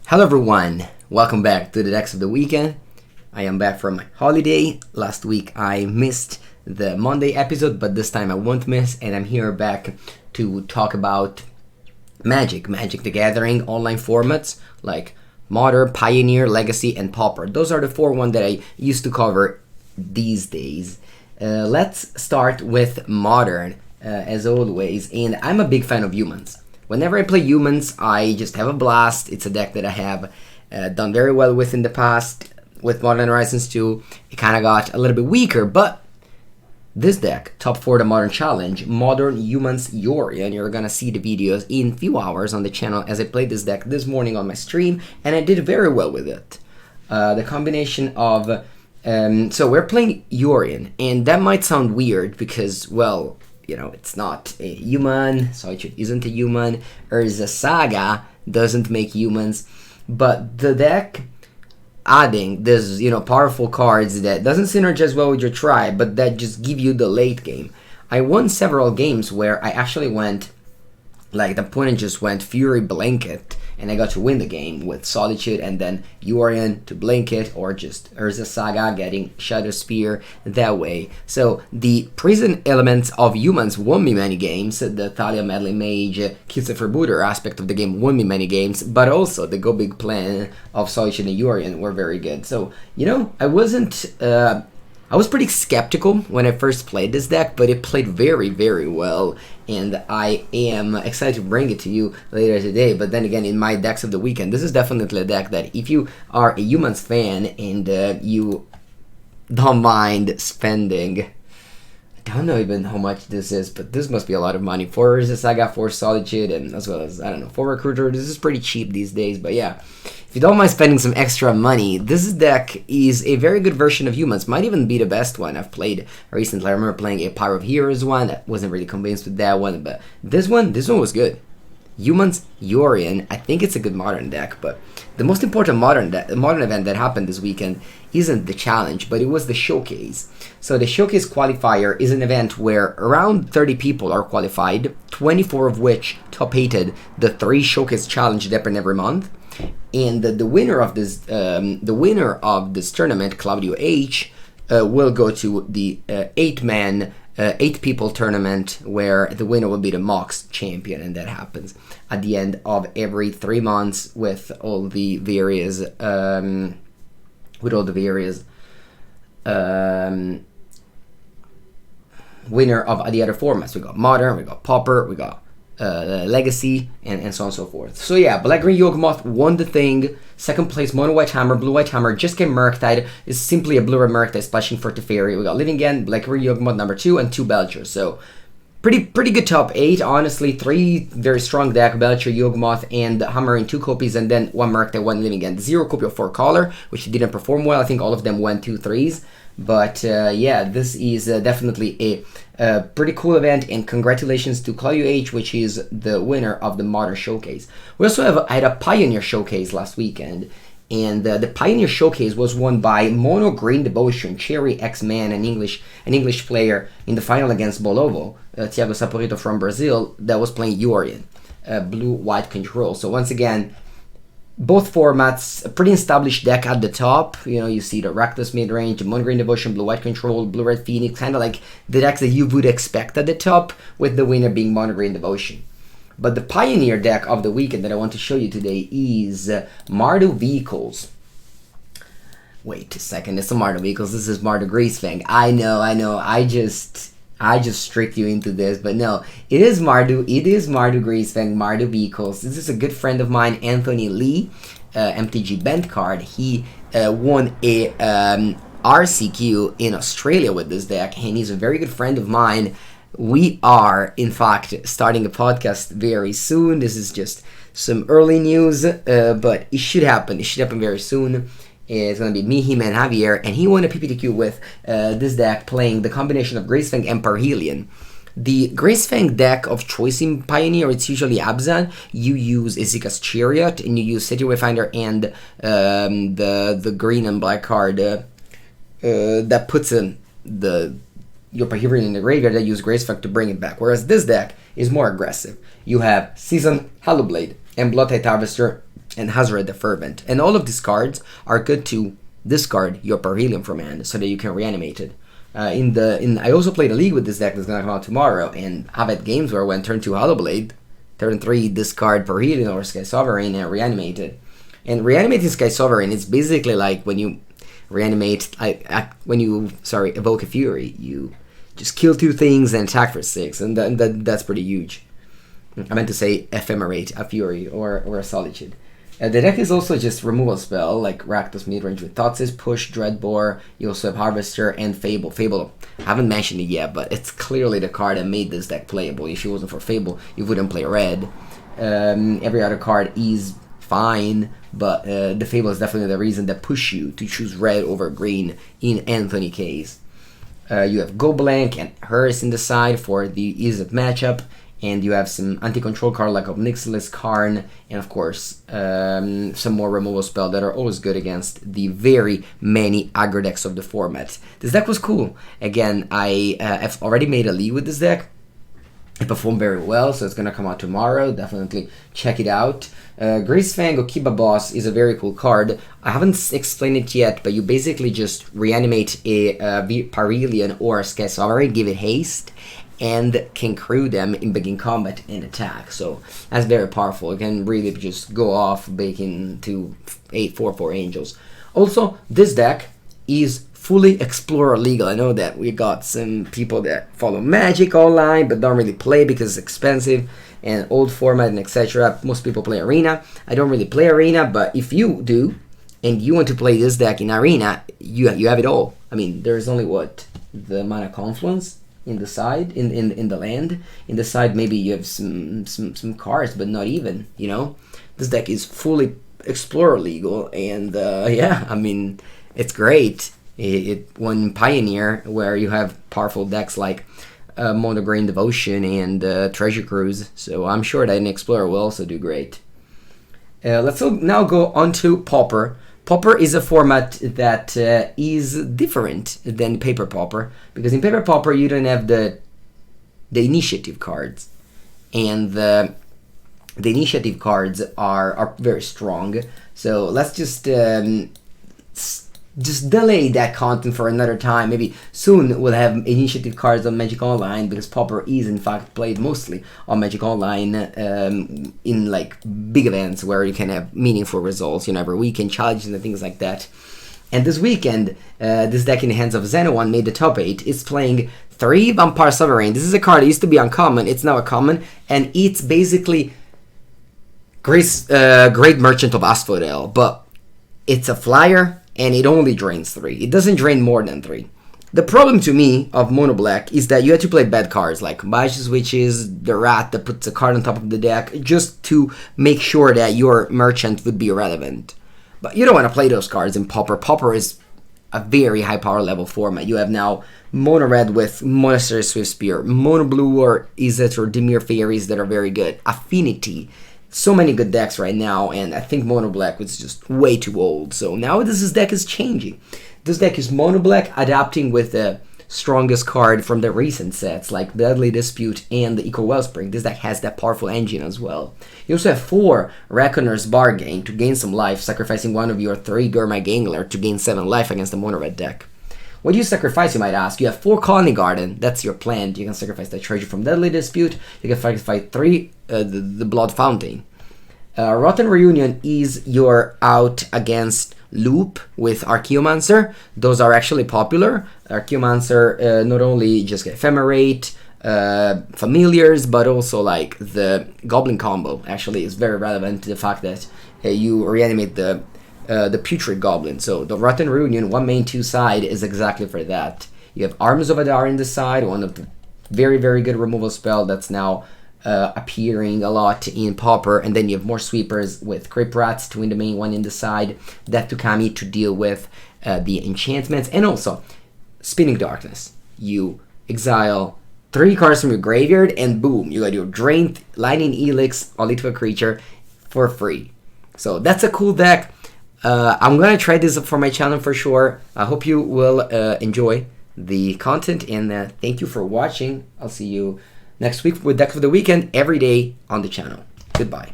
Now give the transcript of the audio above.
Hello everyone, welcome back to the Decks of the Weekend. I am back from my holiday. Last week I missed the Monday episode, but this time I won't miss, and I'm here back to talk about Magic the Gathering online formats like Modern, Pioneer, Legacy, and Pauper. Those are the four ones that I used to cover these days. Let's start with Modern, as always, and I'm a big fan of humans. Whenever I play humans, I just have a blast. It's a deck that I have done very well with in the past. With Modern Horizons 2, it kind of got a little bit weaker, but this deck, top 4 the Modern Challenge, Modern Humans Yori, and you're gonna see the videos in a few hours on the channel as I played this deck this morning on my stream, and I did very well with it. The combination of... so we're playing Yorion, and that might sound weird because, well... you know, it's not a human, Solitude isn't a human, Urza Saga doesn't make humans, but the deck adding this, powerful cards that doesn't synergize well with your tribe, but that just give you the late game. I won several games where I actually went, like the opponent just went Fury Blanket, and I got to win the game with Solitude and then Yorion to Blanket, or just Urza Saga getting Shadow Spear that way. So the prison elements of humans won me many games. The Thalia Medley Mage, Kitsa Booter aspect of the game won me many games, but also the Go Big plan of Solitude and Yorion were very good. So, I was pretty skeptical when I first played this deck, but it played very, very well, and I am excited to bring it to you later today. But then again, in my Decks of the Weekend, this is definitely a deck that if you are a Humans fan and you don't mind spending... I don't know even how much this is, but this must be a lot of money. 4 Resist, I got 4 Solitude, and as well as, 4 Recruiter. This is pretty cheap these days, but yeah. If you don't mind spending some extra money, this deck is a very good version of Humans. Might even be the best one I've played recently. I remember playing a Power of Heroes one. I wasn't really convinced with that one, but this one was good. Humans Yorion, I think it's a good Modern deck, but the most important modern event that happened this weekend isn't the challenge, but it was the showcase. So the showcase qualifier is an event where around 30 people are qualified, 24 of which top 8'd the 3 showcase challenge that happen every month, and the winner of this tournament, Claudio H, will go to the 8 people tournament where the winner will be the Mox champion, and that happens at the end of every 3 months with all the various winner of the other formats. We got Modern, we got Pauper, we got Legacy, and so on and so forth. So yeah, Black Green Yawgmoth won the thing. Second place, Mono White Hammer, Blue White Hammer just came Murktide. It's simply a blue red Murktide splashing for Teferi. We got Living Again, Black Green Yawgmoth number 2, and 2 Belchers. So pretty good top 8, honestly. 3 very strong deck, Belcher, Yawgmoth, and Hammer in 2 copies, and then 1 Murktide, 1 Living Again. 0 copy of 4 Collar, which didn't perform well. I think all of them went 2-3s. But yeah, this is definitely a pretty cool event, and congratulations to Claudio H, which is the winner of the Modern Showcase. We also had a Pioneer Showcase last weekend, and the Pioneer Showcase was won by Mono Green Devotion, Cherry X-Man, an English player in the final against Bolovo, Thiago Saporito from Brazil, that was playing Yorion, blue-white control. So once again, both formats, a pretty established deck at the top. You see the Reckless Midrange, Mono Green Devotion, Blue-White Control, Blue-Red Phoenix, kind of like the decks that you would expect at the top, with the winner being Mono Green Devotion. But the Pioneer deck of the weekend that I want to show you today is Mardu Vehicles. Wait a second, it's a Mardu Vehicles, this is Mardu Greasefang. I know, I just tricked you into this, but no, it is Mardu Greasefang, Mardu Vehicles. This is a good friend of mine, Anthony Lee, MTG Bent card. He won a RCQ in Australia with this deck, and he's a very good friend of mine. We are, in fact, starting a podcast very soon. This is just some early news, but it should happen. It should happen very soon. It's going to be me, him, and Javier, and he won a PPTQ with this deck playing the combination of Greasefang and Parhelion. The Greasefang deck of choice in Pioneer, it's usually Abzan. You use Izika's Chariot, and you use City Wayfinder and the green and black card that puts in your Parhelion in the graveyard that use Greasefang to bring it back. Whereas this deck is more aggressive. You have Season, Hallowblade, and Bloodtide Harvester and Hazred the Fervent. And all of these cards are good to discard your Parhelion from hand so that you can reanimate it. I also played a league with this deck that's gonna come out tomorrow, and I've had games where when turn 2 Hollowblade, turn 3 discard Parhelion or Sky Sovereign and reanimate it. And reanimating Sky Sovereign is basically like when you reanimate, evoke a Fury. You just kill 2 things and attack for 6, and that's pretty huge. I meant to say ephemerate a Fury or a Solitude. The deck is also just removal spell, like Rakdos Midrange with Thoughtseize, Push, Dreadbore. You also have Harvester and Fable. Fable, I haven't mentioned it yet, but it's clearly the card that made this deck playable. If it wasn't for Fable, you wouldn't play red. Every other card is fine, but the Fable is definitely the reason that push you to choose red over green in Anthony case. You have Go Blank and Hearse in the side for the ease of matchup, and you have some anti-control card like Obnixilis, Karn, and of course some more removal spell that are always good against the very many aggro decks of the format. This deck was cool. Again, I've already made a league with this deck. It performed very well, so it's gonna come out tomorrow. Definitely check it out. Greasefang Okiba Boss is a very cool card. I haven't explained it yet, but you basically just reanimate a Parhelion or a Sky Sovereign, give it haste, and can crew them in begin combat and attack. So that's very powerful. It can really just go off, baking to 8/4/4 Angels. Also, this deck is fully Explorer legal. I know that we got some people that follow Magic online but don't really play because it's expensive and old format and etc. Most people play Arena. I don't really play Arena, but if you do and you want to play this deck in Arena, you have it all. I mean, there's only the Mana Confluence in the side, in the land. In the side, maybe you have some cards, but not even, you know. This deck is fully Explorer legal, and yeah, I mean, it's great. It won Pioneer, where you have powerful decks like Mono Green Devotion and Treasure Cruise, so I'm sure that an Explorer will also do great. Let's now go on to Pauper. Pauper is a format that is different than Paper Pauper, because in Paper Pauper you don't have the initiative cards, and the initiative cards are very strong. So let's just delay that content for another time. Maybe soon we'll have initiative cards on Magic Online, because Pauper is in fact played mostly on Magic Online in like big events where you can have meaningful results, you know, every weekend challenges and things like that. And this weekend, this deck in the hands of Xenoone made the top 8. It's playing 3 Vampire Sovereign. This is a card that used to be uncommon, it's now a common, and it's basically Great Merchant of Asphodel, but it's a flyer, and it only drains 3. It doesn't drain more than 3. The problem to me of Mono Black is that you have to play bad cards like Magic Witches, the Rat that puts a card on top of the deck, just to make sure that your merchant would be relevant. But you don't want to play those cards in Pauper. Pauper is a very high power level format. You have now Mono Red with Monastery Swift Spear, Mono Blue or Izzet or Dimir Fairies that are very good, Affinity. So many good decks right now, and I think Mono Black was just way too old. So now this deck is changing. This deck is Mono Black adapting with the strongest card from the recent sets, like Deadly Dispute and the Eco Wellspring. This deck has that powerful engine as well. You also have 4 Reckoner's Bargain to gain some life, sacrificing one of your 3 Gurmag Angler to gain 7 life against the Mono Red deck. What do you sacrifice, you might ask? You have 4 Colony Garden. That's your plan. You can sacrifice the treasure from Deadly Dispute. You can sacrifice 3 the Blood Fountain. Rotten Reunion is your out against Loop with Archaeomancer. Those are actually popular. Archaeomancer not only just Ephemerate, Familiars, but also like the Goblin combo actually is very relevant to the fact that you reanimate the Putrid Goblin. So the Rotten Reunion, 1 main 2 side, is exactly for that. You have Arms of Adar in the side, one of the very, very good removal spell that's now appearing a lot in Pauper, and then you have more sweepers with Crypt Rats to win the main one in the side, Death to Kami to deal with the enchantments, and also Spinning Darkness. You exile 3 cards from your graveyard, and boom, you got your Drain, Lightning Elix, only to a creature for free. So that's a cool deck. I'm gonna try this for my channel for sure. I hope you will enjoy the content, and thank you for watching. I'll see you next week with Deck of the Weekend every day on the channel. Goodbye.